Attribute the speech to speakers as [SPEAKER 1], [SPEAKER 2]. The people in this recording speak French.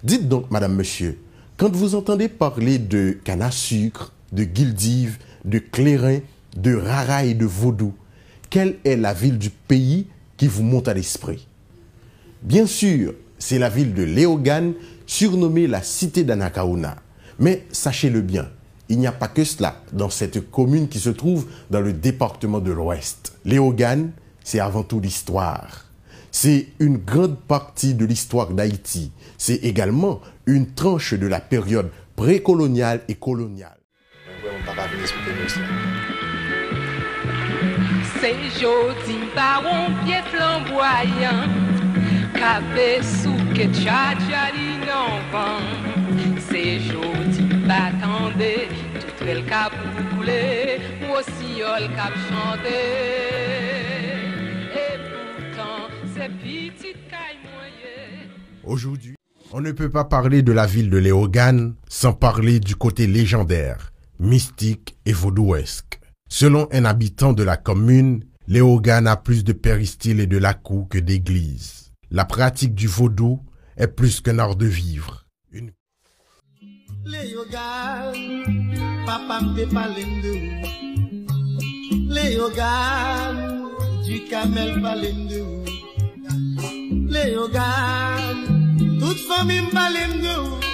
[SPEAKER 1] Dites donc, madame, monsieur, quand vous entendez parler de canne à sucre, de guildive, de clairin, de rara et de vaudou, quelle est la ville du pays qui vous monte à l'esprit? Bien sûr, c'est la ville de Léogane, surnommée la cité d'Anakaona. Mais sachez-le bien, il n'y a pas que cela dans cette commune qui se trouve dans le département de l'Ouest. Léogane, c'est avant tout l'histoire. C'est une grande partie de l'histoire d'Haïti. C'est également une tranche de la période précoloniale et coloniale.
[SPEAKER 2] C'est jodi baron pied flamboyant, capé sous que tcha li non vent. C'est jodi batande, tout le cap coulé, moi aussi le cap chanté. Et pourtant, c'est petit caille moyen.
[SPEAKER 1] Aujourd'hui, on ne peut pas parler de la ville de Léogane sans parler du côté légendaire, mystique et vaudouesque. Selon un habitant de la commune, Léogane a plus de péristyles et de lacous que d'églises. La pratique du vaudou est plus qu'un art de vivre.
[SPEAKER 3] Léogane, papa me parle de Léogane, du camel parle de Léogane, toute famille me parle de